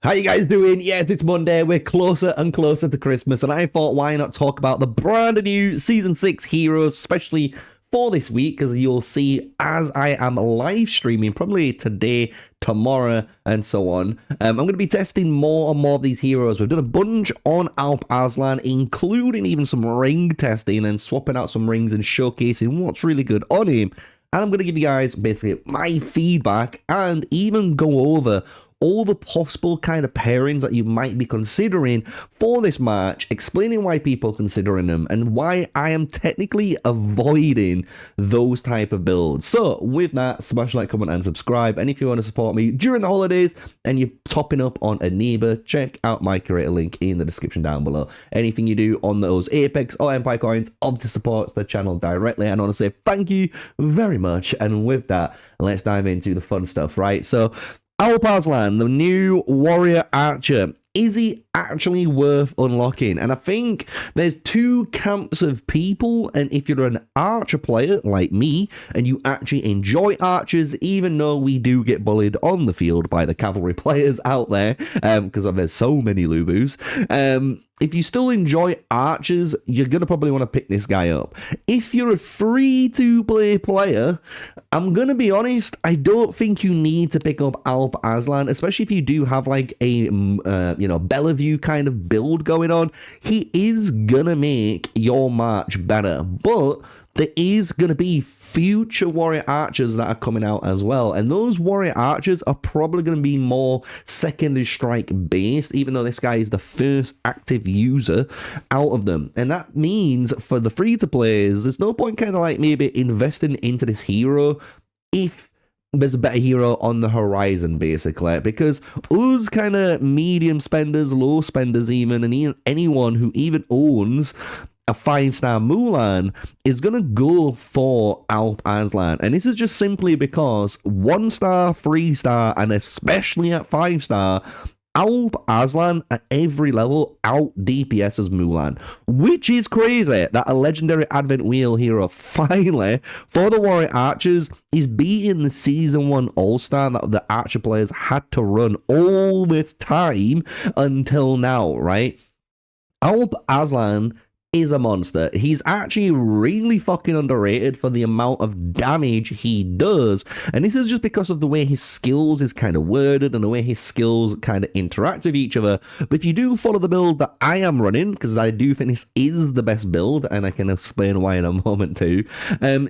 How you guys doing? Yes, it's Monday. We're closer and closer to Christmas, and I thought, why not talk about the brand new Season 6 heroes, especially for this week, because you'll see as I am live streaming, probably today, tomorrow, and so on. I'm going to be testing more and more of these heroes. We've done a bunch on ALP ARSLAN, including even some ring testing and swapping out some rings and showcasing what's really good on him. And I'm going to give you guys basically my feedback and even go over all the possible kind of pairings that you might be considering for this match, explaining why people are considering them and why I am technically avoiding those type of builds. So with that, smash like, comment, and subscribe. And if you want to support me during the holidays and you're topping up on Eneba, check out my creator link in the description down below. Anything you do on those Apex or Empire coins obviously supports the channel directly. And I want to say thank you very much. And with that, let's dive into the fun stuff, right? So ALP ARSLAN, the new warrior archer. Is he actually worth unlocking? And I think there's two camps of people, and if you're an archer player like me and you actually enjoy archers, even though we do get bullied on the field by the cavalry players out there, because there's so many Lubus, if you still enjoy archers, you're going to probably want to pick this guy up. If you're a free-to-play player, I'm going to be honest, I don't think you need to pick up ALP ARSLAN, especially if you do have like a, Bellevue kind of build going on. He is going to make your march better, but there is going to be future warrior archers that are coming out as well, and those warrior archers are probably going to be more secondary strike based, even though this guy is the first active user out of them. And that means for the free to players, there's no point kind of like maybe investing into this hero if there's a better hero on the horizon, basically, because us kind of medium spenders, low spenders even, and anyone who even owns a 5-star Mulan is going to go for ALP ARSLAN. And this is just simply because 1-star, 3-star, and especially at 5-star, ALP ARSLAN at every level out DPS's Mulan, which is crazy that a legendary Advent Wheel hero finally, for the warrior archers, is beating the Season 1 All-Star that the archer players had to run all this time until now, right? ALP ARSLAN is a monster. He's actually really fucking underrated for the amount of damage he does, and this is just because of the way his skills is kind of worded and the way his skills kind of interact with each other. But if you do follow the build that I am running, because I do think this is the best build, and I can explain why in a moment too,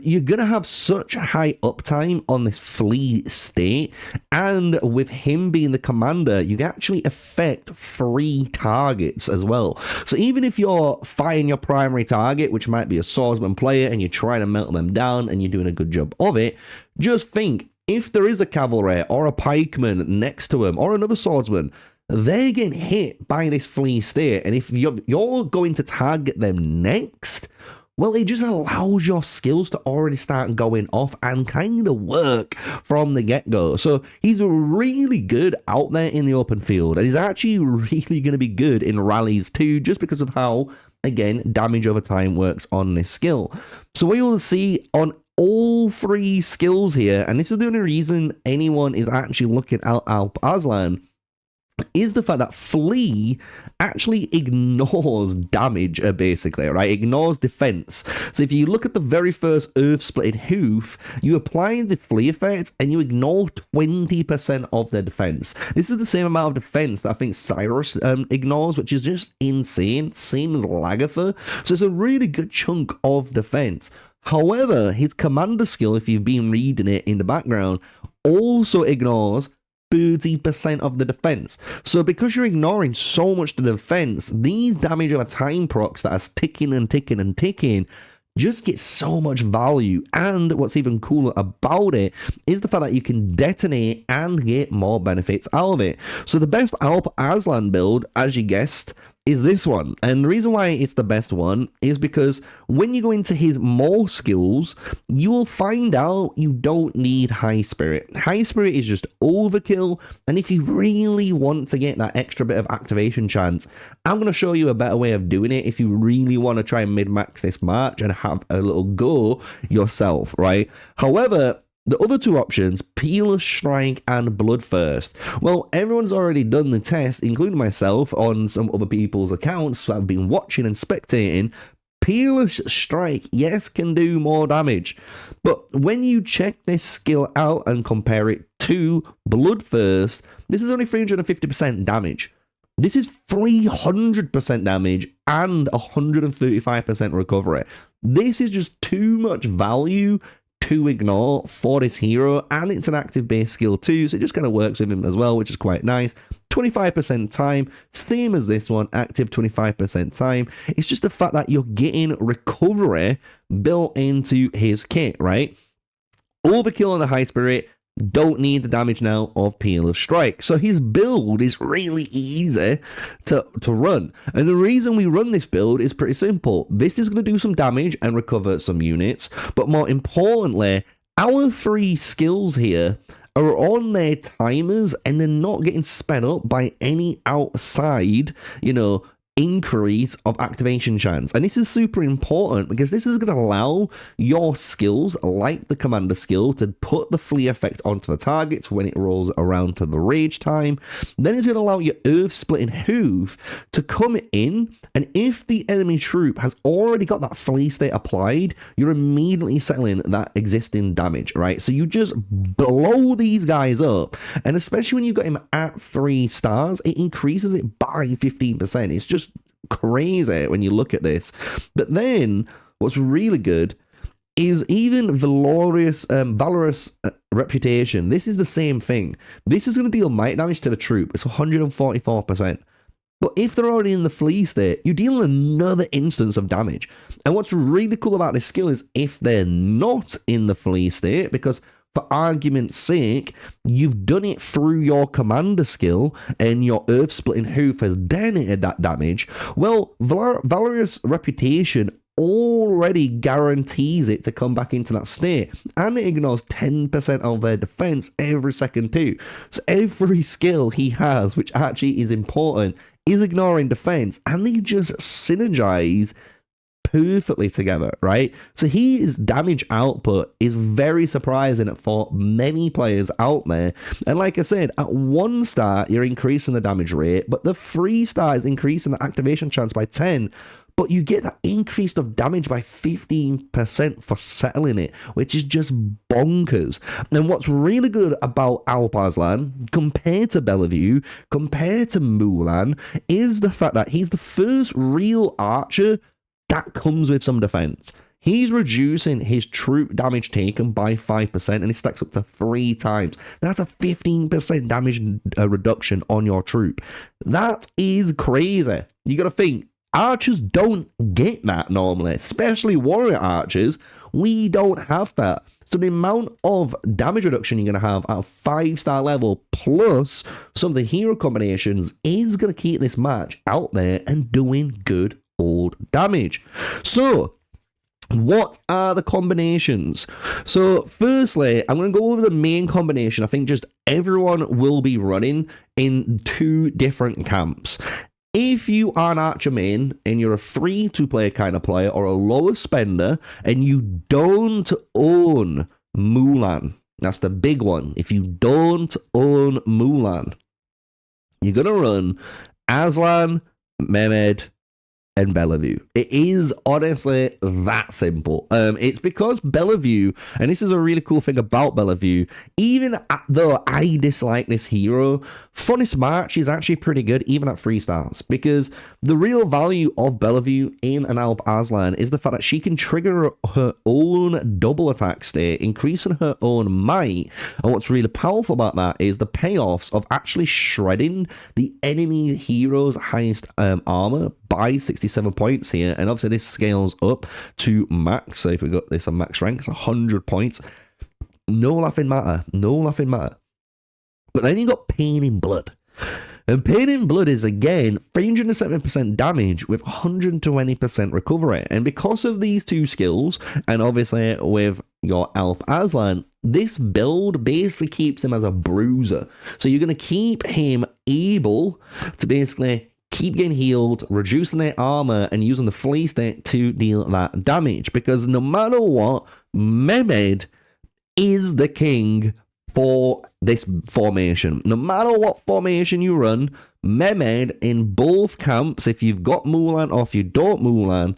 you're gonna have such high uptime on this flee state, and with him being the commander, you can actually affect 3 targets as well. So even if you're firing your primary target, which might be a swordsman player, and you're trying to melt them down and you're doing a good job of it, just think, if there is a cavalry or a pikeman next to him or another swordsman, they're getting hit by this flee state, and if you're going to target them next, well, it just allows your skills to already start going off and kind of work from the get-go. So he's really good out there in the open field, and he's actually really going to be good in rallies too, just because of how, again, damage over time works on this skill. So what you'll see on all 3 skills here, and this is the only reason anyone is actually looking at ALP ARSLAN, is the fact that flee actually ignores damage, basically, right? Ignores defense. So if you look at the very first Earth Splitted Hoof, you apply the flee effect and you ignore 20% of their defense. This is the same amount of defense that I think Cyrus ignores, which is just insane. Same as Lagertha. So it's a really good chunk of defense. However, his commander skill, if you've been reading it in the background, also ignores 30% of the defense. So because you're ignoring so much of the defense, these damage over time procs that are ticking and ticking and ticking just get so much value. And what's even cooler about it is the fact that you can detonate and get more benefits out of it. So the best ALP ARSLAN build, as you guessed, is this one. And the reason why it's the best one is because when you go into his more skills, you will find out you don't need High Spirit. High Spirit is just overkill, and if you really want to get that extra bit of activation chance, I'm going to show you a better way of doing it if you really want to try and mid-max this march and have a little go yourself, right? However, The other two options, Peerless Strike and Bloodthirst. Well, everyone's already done the test, including myself, on some other people's accounts that I've been watching and spectating. Peerless Strike, yes, can do more damage. But when you check this skill out and compare it to Bloodthirst, this is only 350% damage. This is 300% damage and 135% recovery. This is just too much value to ignore for this hero, and it's an active base skill too, so it just kind of works with him as well, which is quite nice. 25% time, same as this one, active 25% time. It's just the fact that you're getting recovery built into his kit, right? Overkill on the high spirit, don't need the damage now of Peerless Strike. So his build is really easy to run. And the reason we run this build is pretty simple. This is going to do some damage and recover some units. But more importantly, our three skills here are on their timers and they're not getting sped up by any outside, increase of activation chance. And this is super important because this is going to allow your skills, like the commander skill, to put the flee effect onto the targets when it rolls around to the rage time. Then it's going to allow your earth splitting hoof to come in, and if the enemy troop has already got that flee state applied, you're immediately settling that existing damage, right? So you just blow these guys up, and especially when you've got him at 3 stars, it increases it by 15%. It's just crazy when you look at this. But then what's really good is even valorous reputation. This is the same thing. This is going to deal might damage to the troop. It's 144%. But if they're already in the flee state, you deal another instance of damage. And what's really cool about this skill is if they're not in the flee state, because for argument's sake, you've done it through your commander skill and your earth splitting hoof has detonated that damage, well, valorous reputation already guarantees it to come back into that state, and it ignores 10% of their defense every second too. So every skill he has, which actually is important, is ignoring defense, and they just synergize perfectly together, right? So his damage output is very surprising for many players out there. And like I said, at 1 star, you're increasing the damage rate, but the 3 star is increasing the activation chance by 10. But you get that increase of damage by 15% for settling it, which is just bonkers. And what's really good about ALP ARSLAN, compared to Bellevue, compared to Mulan, is the fact that he's the first real archer that comes with some defense. He's reducing his troop damage taken by 5%, and it stacks up to 3 times. That's a 15% damage reduction on your troop. That is crazy. You gotta think, archers don't get that normally, especially warrior archers. We don't have that. So the amount of damage reduction you're going to have at a 5-star level, plus some of the hero combinations, is going to keep this match out there and doing good old damage. So what are the combinations? So firstly, I'm going to go over the main combination. I think just everyone will be running in 2 different camps. If you are an archer main and you're a free-to-play kind of player or a lower spender and you don't own Mulan, that's the big one. If you don't own Mulan, you're going to run Arslan, Mehmed, and Bellevue. It is honestly that simple. It's because Bellevue, and this is a really cool thing about Bellevue, even though I dislike this hero, Funnest March is actually pretty good even at 3 stars, because the real value of Bellevue in an ALP ARSLAN is the fact that she can trigger her own double attack state, increasing her own might. And what's really powerful about that is the payoffs of actually shredding the enemy hero's highest armor by 67 points here. And obviously this scales up to max. So if we got this on max rank, it's 100 points. No laughing matter. No laughing matter. But then you got Pain in Blood. And Pain in Blood is, again, 307% damage with 120% recovery. And because of these 2 skills, and obviously with your ALP ARSLAN, this build basically keeps him as a bruiser. So you're going to keep him able to basically keep getting healed, reducing their armor, and using the flee state to deal that damage. Because no matter what, Mehmed is the king for this formation. No matter what formation you run, Mehmed in both camps, if you've got Mulan or if you don't Mulan,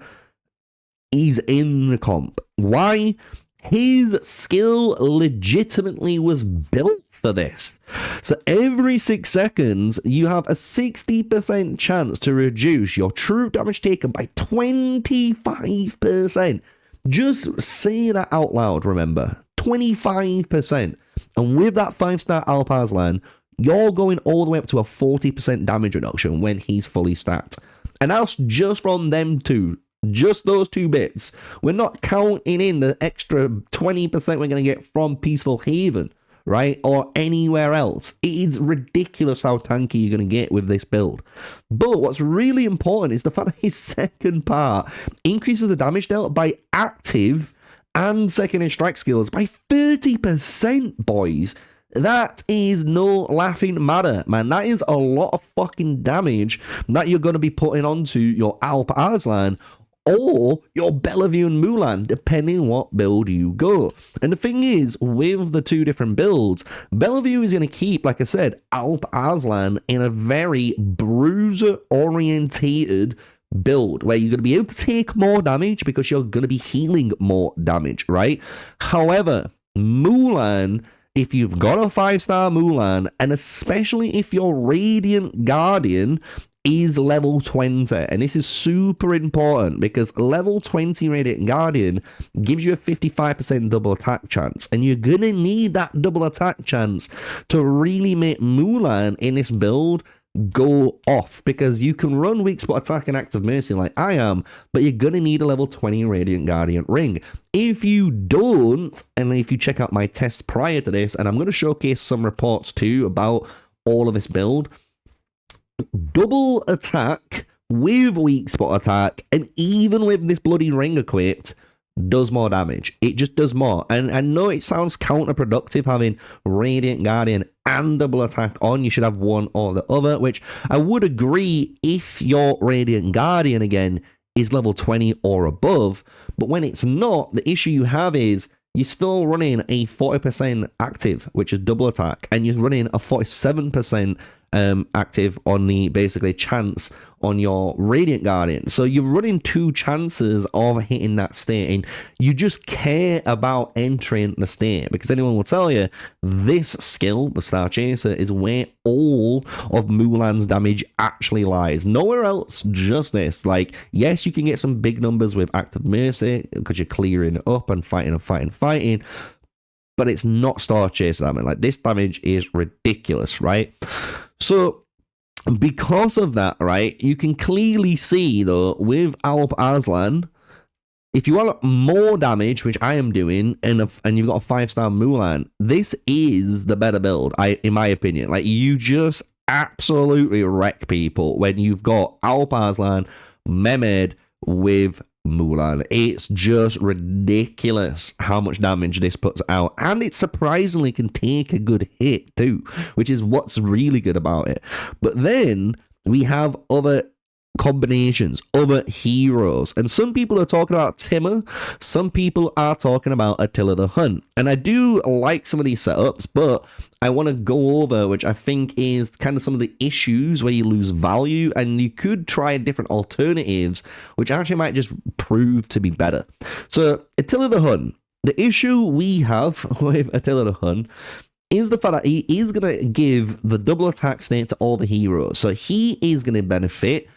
he's in the comp. Why? His skill legitimately was built for this. So every 6 seconds, you have a 60% chance to reduce your troop damage taken by 25%. Just say that out loud, remember. 25%. And with that 5-star ALP ARSLAN, you're going all the way up to a 40% damage reduction when he's fully stacked. And that's just from them two. Just those 2 bits. We're not counting in the extra 20% we're going to get from Peaceful Haven, right? Or anywhere else. It is ridiculous how tanky you're going to get with this build. But what's really important is the fact that his second part increases the damage dealt by active and secondary strike skills by 30%, boys. That is no laughing matter, man. That is a lot of fucking damage that you're going to be putting onto your ALP ARSLAN or your Bellevue and Mulan, depending what build you go. And the thing is, with the 2 different builds, Bellevue is going to keep, like I said, ALP ARSLAN in a very bruiser-orientated build, where you're going to be able to take more damage because you're going to be healing more damage, right? However, Mulan, if you've got a 5-star Mulan, and especially if your Radiant Guardian is level 20, and this is super important because level 20 Radiant Guardian gives you a 55% double attack chance, and you're gonna need that double attack chance to really make Mulan in this build go off, because you can run weak spot attack and active mercy like I am, but you're gonna need a level 20 Radiant Guardian ring. If you don't, and if you check out my test prior to this, and I'm going to showcase some reports too about all of this build, double attack with weak spot attack, and even with this bloody ring equipped, does more damage. It just does more. And I know it sounds counterproductive having Radiant Guardian and double attack on. You should have one or the other, which I would agree if your Radiant Guardian again is level 20 or above. But when it's not, the issue you have is you're still running a 40% active, which is double attack, and you're running a 47% active on the basically chance on your Radiant Guardian. So you're running 2 chances of hitting that state, and you just care about entering the state, because anyone will tell you this skill, the Star Chaser, is where all of Mulan's damage actually lies. Nowhere else, just this. Like, yes, you can get some big numbers with active mercy because you're clearing up and fighting, but it's not Star Chaser damage. Like, this damage is ridiculous, right? So because of that, right, you can clearly see, though, with ALP ARSLAN, if you want more damage, which I am doing, and you've got a 5-star Mulan, this is the better build, in my opinion. Like, you just absolutely wreck people when you've got ALP ARSLAN, Mehmed with Mulan. It's just ridiculous how much damage this puts out, and it surprisingly can take a good hit too, which is what's really good about it. But then we have other combinations, other heroes, and some people are talking about Timur, some people are talking about Attila the Hun, and I do like some of these setups, but I want to go over which I think is kind of some of the issues where you lose value, and you could try different alternatives which actually might just prove to be better. So Attila the Hun, the issue we have with Attila the Hun is the fact that he is going to give the double attack state to all the heroes, so he is going to benefit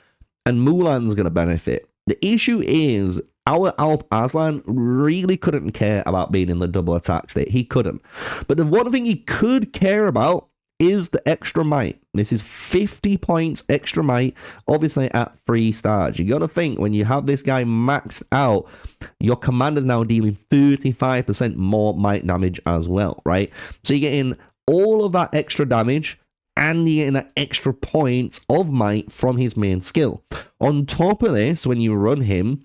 and Mulan's going to benefit. The issue is our ALP ARSLAN really couldn't care about being in the double attack state. He couldn't. But the one thing he could care about is the extra might. This is 50 points extra might, obviously at 3 stars. You got to think, when you have this guy maxed out, your commander's now dealing 35% more might damage as well, right? So you're getting all of that extra damage, and you're getting that extra points of might from his main skill. On top of this, when you run him,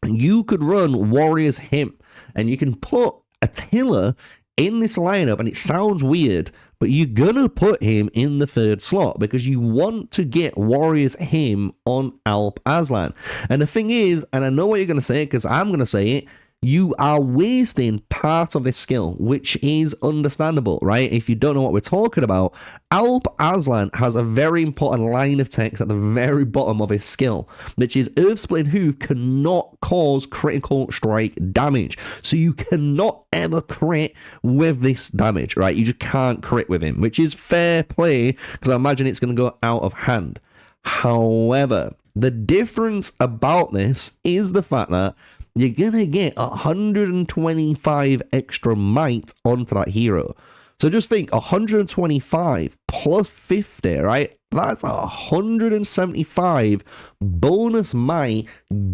you could run Warrior's Hymn, and you can put Attila in this lineup, and it sounds weird, but you're gonna put him in the 3rd slot because you want to get Warrior's Hymn on ALP ARSLAN. And the thing is, and I know what you're gonna say because I'm gonna say it, you are wasting part of this skill, which is understandable, right? If you don't know what we're talking about, ALP ARSLAN has a very important line of text at the very bottom of his skill, which is Earth Splitting Hoof cannot cause critical strike damage. So you cannot ever crit with this damage, right? You just can't crit with him, which is fair play, because I imagine it's going to go out of hand. However, the difference about this is the fact that you're going to get 125 extra might onto that hero. So just think, 125 plus 50, right? That's 175 bonus might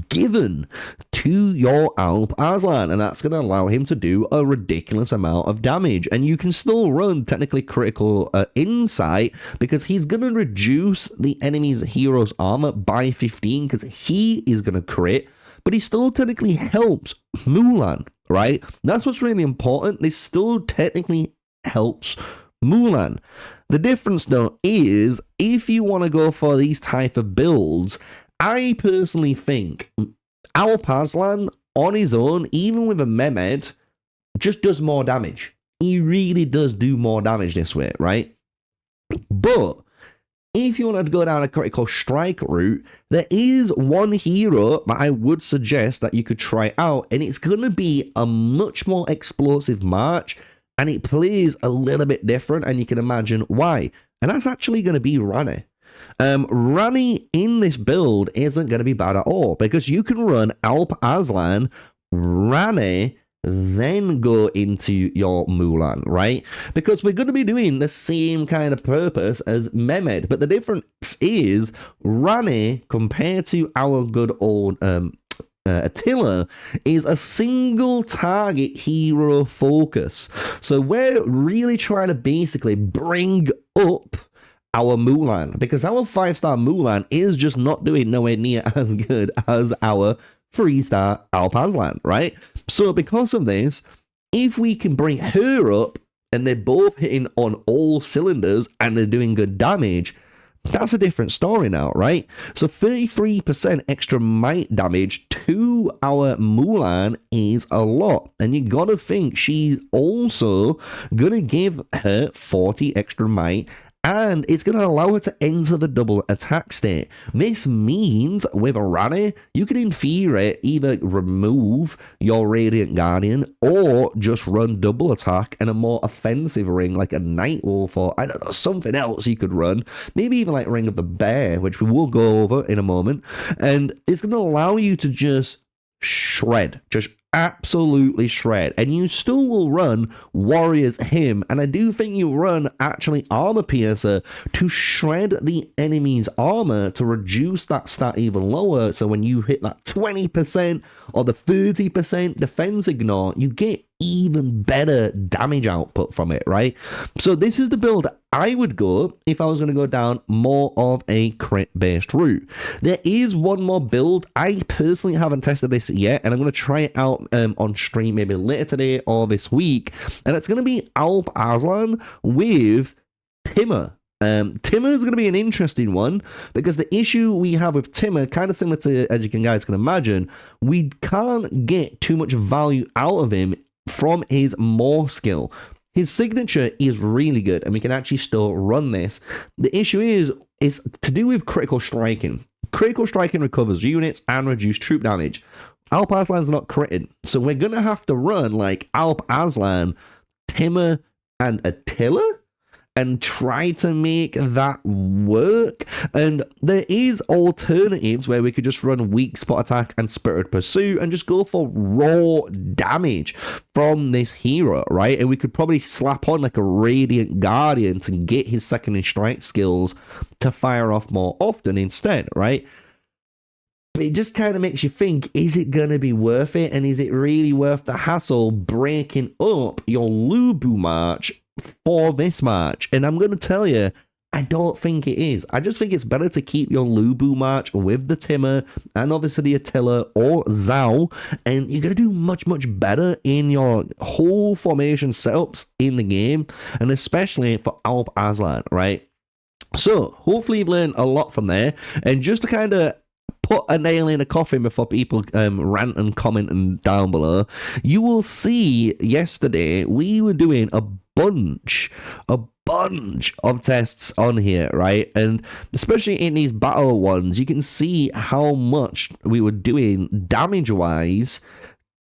given to your ALP ARSLAN, and that's going to allow him to do a ridiculous amount of damage. And you can still run technically critical insight, because he's going to reduce the enemy's hero's armor by 15, because he is going to crit, but he still technically helps Mulan, right? That's what's really important. This still technically helps Mulan. The difference, though, is if you want to go for these type of builds, I personally think ALP ARSLAN on his own, even with a Mehmed, just does more damage. He really does do more damage this way, right? But if you want to go down a critical strike route, there is one hero that I would suggest that you could try out, and it's going to be a much more explosive march, and it plays a little bit different, and you can imagine why. And that's actually going to be Rani. Rani in this build isn't going to be bad at all, because you can run ALP ARSLAN, Rani, then go into your Mulan, right? Because we're going to be doing the same kind of purpose as Mehmed, but the difference is Rani, compared to our good old Attila, is a single target hero focus. So we're really trying to basically bring up our Mulan, because our 5-star Mulan is just not doing nowhere near as good as our 3-star ALP ARSLAN, right? So because of this, if we can bring her up and they're both hitting on all cylinders and they're doing good damage, that's a different story now, right? So 33% extra might damage to our Mulan is a lot. And you gotta think she's also gonna give her 40 extra might, and it's going to allow her to enter the double attack state. This means with a Rani, you can in theory either remove your Radiant Guardian or just run double attack and a more offensive ring like a Night Wolf, or I don't know, something else you could run. Maybe even like Ring of the Bear, which we will go over in a moment. And it's going to allow you to just shred, just absolutely shred, and you still will run Warriors Hymn, and I do think you'll run actually Armor Piercer to shred the enemy's armor to reduce that stat even lower, so when you hit that 20% or the 30% defense ignore, you get even better damage output from it, right? So this is the build I would go if I was going to go down more of a crit based route. There is one more build. I personally haven't tested this yet, and I'm going to try it out on stream maybe later today or this week, and it's going to be ALP ARSLAN with Timur. Timur is going to be an interesting one, because the issue we have with Timur, kind of similar to, as you guys can imagine, we can't get too much value out of him from his more skill. His signature is really good, and we can actually still run this. The issue is to do with critical striking. Critical striking recovers units and reduce troop damage. ALP ARSLAN's not critted, so we're going to have to run like ALP ARSLAN, Timur, and Attila, and try to make that work. And there is alternatives where we could just run Weak Spot Attack and Spirited Pursuit and just go for raw damage from this hero, right? And we could probably slap on like a Radiant Guardian to get his secondary strike skills to fire off more often instead, right? But it just kind of makes you think, is it going to be worth it? And is it really worth the hassle breaking up your Lubu March for this match? And I'm going to tell you, I don't think it is. I just think it's better to keep your Lubu March with the Timur and obviously the Attila or Zhao, and you're going to do much, much better in your whole formation setups in the game, and especially for ALP ARSLAN, right? So hopefully you've learned a lot from there, and just to kind of put a nail in a coffin before people rant and comment and down below, you will see yesterday we were doing a bunch of tests on here, right? And especially in these battle ones, you can see how much we were doing damage-wise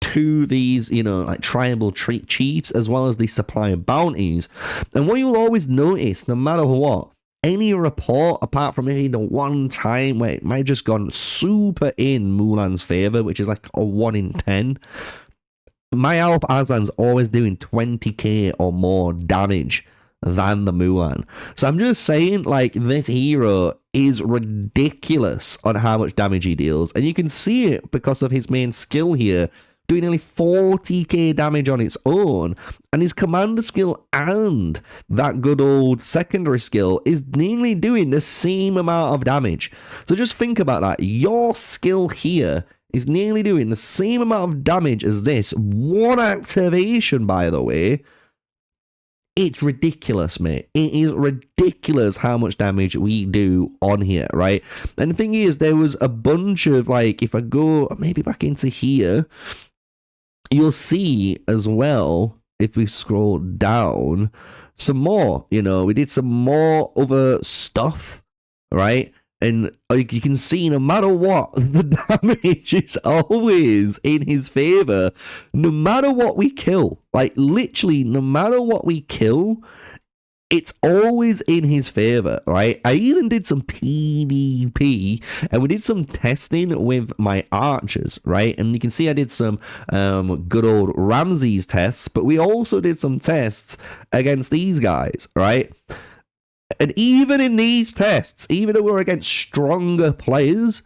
to these, you know, like tribal chiefs, as well as the supply of bounties. And what you'll always notice, no matter what, any report, apart from maybe the one time where it might have just gone super in Mulan's favor, which is like a 1 in 10, my ALP ARSLAN's always doing 20k or more damage than the Mulan. So I'm just saying, like, this hero is ridiculous on how much damage he deals, and you can see it because of his main skill here, doing nearly 40k damage on its own, and his commander skill and that good old secondary skill is nearly doing the same amount of damage. So just think about that. Your skill here is nearly doing the same amount of damage as this. One activation, by the way. It's ridiculous, mate. It is ridiculous how much damage we do on here, right? And the thing is, there was a bunch of, like, if I go maybe back into here, you'll see as well, if we scroll down, some more, you know, we did some more other stuff, right? And like you can see, no matter what, the damage is always in his favor. No matter what we kill, like literally, no matter what we kill, it's always in his favor, right? I even did some PvP, and we did some testing with my archers, right? And you can see I did some good old Ramses tests, but we also did some tests against these guys, right? And even in these tests, even though we're against stronger players,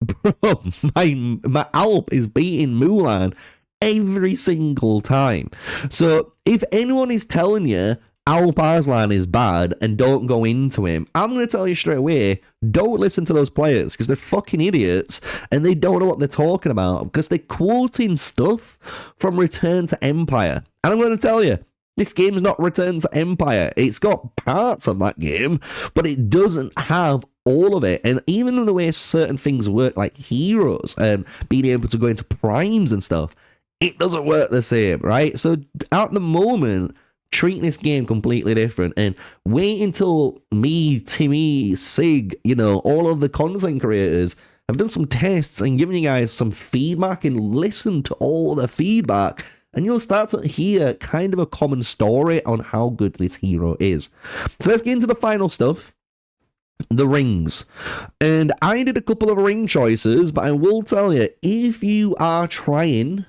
bro, my ALP is beating Mulan every single time. So if anyone is telling you ALP ARSLAN is bad and don't go into him, I'm going to tell you straight away, don't listen to those players, because they're fucking idiots and they don't know what they're talking about, because they're quoting stuff from Return to Empire. And I'm going to tell you, this game's not Return to Empire. It's got parts of that game, but it doesn't have all of it. And even the way certain things work, like heroes and being able to go into primes and stuff, it doesn't work the same, right? So at the moment, treat this game completely different and wait until me, Timmy, Sig, you know, all of the content creators have done some tests and given you guys some feedback, and listen to all the feedback, and you'll start to hear kind of a common story on how good this hero is. So let's get into the final stuff. The rings. And I did a couple of ring choices, but I will tell you, if you are trying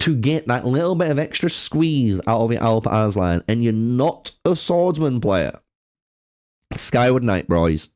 to get that little bit of extra squeeze out of your ALP ARSLAN and you're not a swordsman player, Skyward Knight, boys.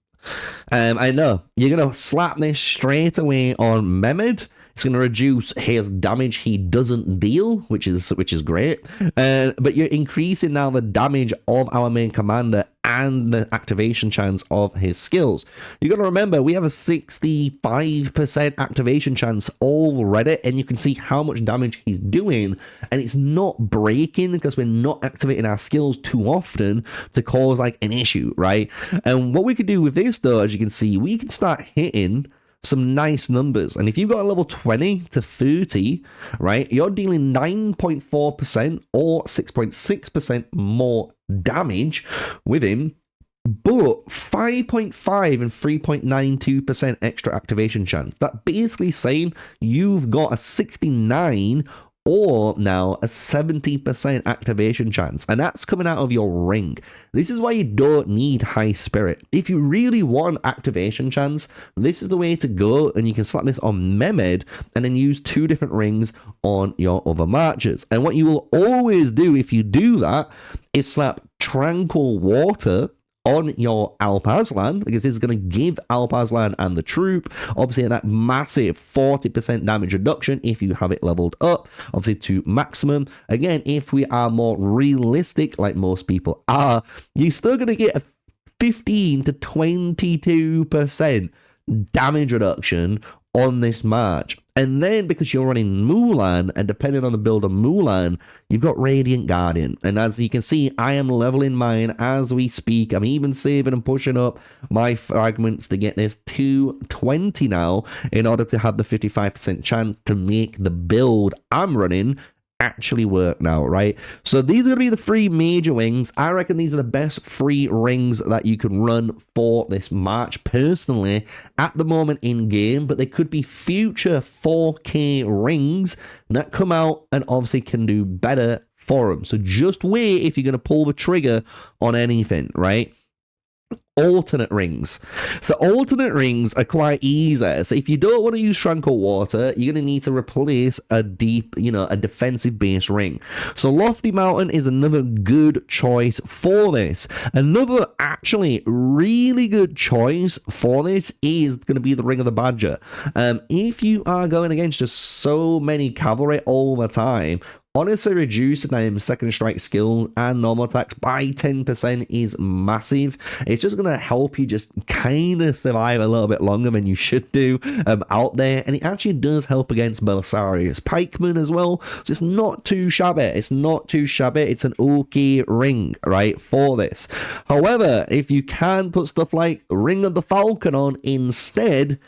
I know, you're going to slap this straight away on Mehmed. It's going to reduce his damage he doesn't deal, which is great. But you're increasing now the damage of our main commander and the activation chance of his skills. You got to remember, we have a 65% activation chance already, and you can see how much damage he's doing, and it's not breaking because we're not activating our skills too often to cause like an issue, right? And what we could do with this, though, as you can see, we can start hitting some nice numbers. And if you've got a level 20 to 30, right, you're dealing 9.4% or 6.6% more damage with him, but 5.5 and 3.92% extra activation chance. That basically saying you've got a 69 or now a 70% activation chance, and that's coming out of your ring. This is why you don't need high spirit. If you really want activation chance, this is the way to go, and you can slap this on Mehmed and then use 2 different rings on your other marchers. And what you will always do if you do that is slap Tranquil Water on your ALP ARSLAN, because this is going to give ALP ARSLAN and the troop, obviously, that massive 40% damage reduction if you have it leveled up, obviously, to maximum. Again, if we are more realistic, like most people are, you're still going to get a 15 to 22% damage reduction on this march. And then because you're running Mulan, and depending on the build of Mulan, you've got Radiant Guardian. And as you can see, I am leveling mine as we speak. I'm even saving and pushing up my fragments to get this to 20 now in order to have the 55% chance to make the build I'm running actually work now, right? So these are going to be the 3 major wings. I reckon these are the best 3 rings that you can run for this March personally at the moment in game, but they could be future 4K rings that come out and obviously can do better for them. So just wait if you're going to pull the trigger on anything, right? Alternate rings. So alternate rings are quite easy. So if you don't want to use Tranquil Water, you're going to need to replace a deep, a defensive base ring. So Lofty Mountain is another good choice for this. Another actually really good choice for this is going to be the Ring of the Badger. If you are going against just so many cavalry all the time, honestly, reducing second strike skills and normal attacks by 10% is massive. It's just going to help you just kind of survive a little bit longer than you should do out there. And it actually does help against Belisarius Pikemen as well. So it's not too shabby. It's not too shabby. It's an okay ring, right, for this. However, if you can put stuff like Ring of the Falcon on instead,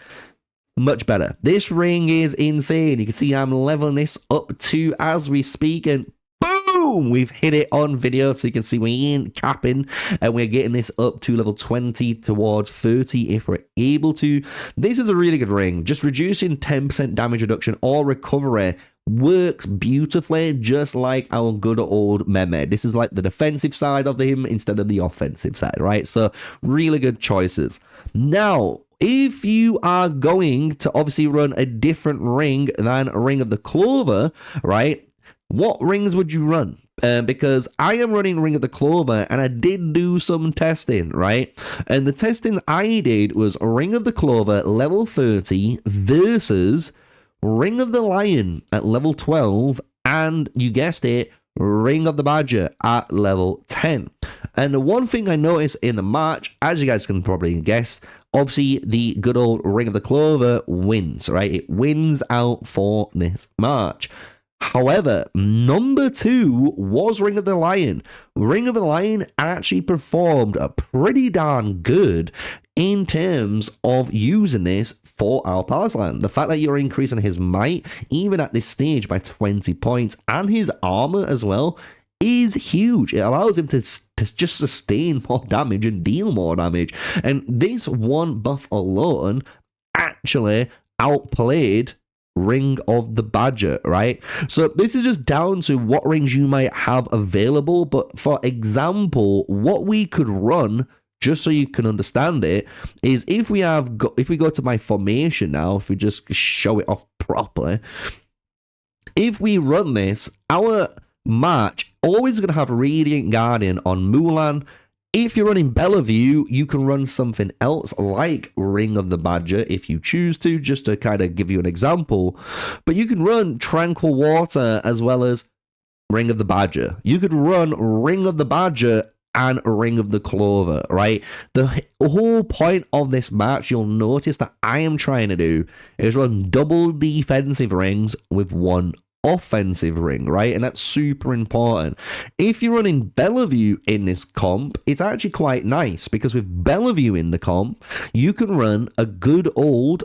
much better. This ring is insane. You can see I'm leveling this up to as we speak, and boom, we've hit it on video, so you can see we ain't capping, and we're getting this up to level 20 towards 30 if we're able to. This is a really good ring. Just reducing 10% damage reduction or recovery works beautifully, just like our good old Mehmed. This is like the defensive side of him instead of the offensive side, right? So really good choices. Now, if you are going to obviously run a different ring than Ring of the Clover, right, what rings would you run? Because I am running Ring of the Clover, and I did do some testing, right? And the testing I did was Ring of the Clover level 30 versus Ring of the Lion at level 12, and you guessed it, Ring of the Badger at level 10. And the one thing I noticed in the March, as you guys can probably guess, obviously the good old Ring of the Clover wins, right? It wins out for this March. However, number 2 was Ring of the Lion. Ring of the Lion actually performed pretty darn good in terms of using this for Alp Arslan. The fact that you're increasing his might, even at this stage, by 20 points, and his armor as well, is huge. It allows him to just sustain more damage and deal more damage. And this one buff alone actually outplayed Ring of the Badger, right? So this is just down to what rings you might have available. But for example, what we could run, just so you can understand it, is if we go to my formation now, if we just show it off properly, if we run this, our March always going to have Radiant Guardian on Mulan. If you're running Bellevue, you can run something else like Ring of the Badger if you choose to, just to kind of give you an example. But you can run Tranquil Water as well as Ring of the Badger. You could run Ring of the Badger and Ring of the Clover, right? The whole point of this match, you'll notice that I am trying to do is run double defensive rings with one offensive ring, right? And that's super important. If you're running Bellevue in this comp, it's actually quite nice, because with Bellevue in the comp, you can run a good old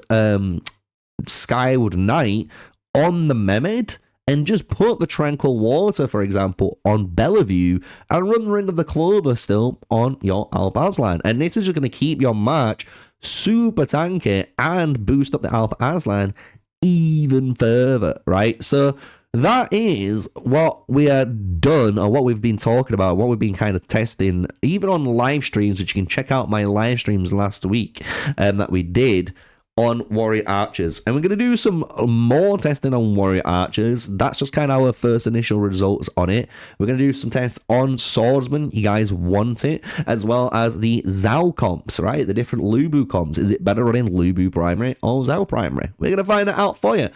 Skyward Knight on the Mehmed and just put the Tranquil Water, for example, on Bellevue and run Ring of the Clover still on your Alp Arslan. And this is just going to keep your march super tanky and boost up the Alp Arslan even further, right? So that is what we are done, or what we've been talking about, what we've been kind of testing, even on live streams, which you can check out my live streams last week that we did on Warrior Archers. And we're going to do some more testing on Warrior Archers. That's just kind of our first initial results on it. We're going to do some tests on Swordsman. You guys want it, as well as the Zhao comps, right? The different Lubu comps. Is it better running Lubu primary or Zhao primary? We're going to find it out for you.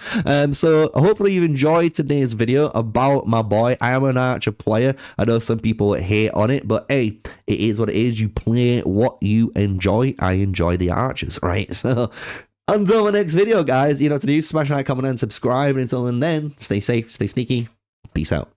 So hopefully you've enjoyed today's video about my boy. I am an Archer player. I know some people hate on it, but hey, it is what it is. You play what you enjoy. I enjoy the Archers, right? So Until the next video, guys, you know what to do. Smash like, comment, and subscribe. And until then, stay safe, stay sneaky. Peace out.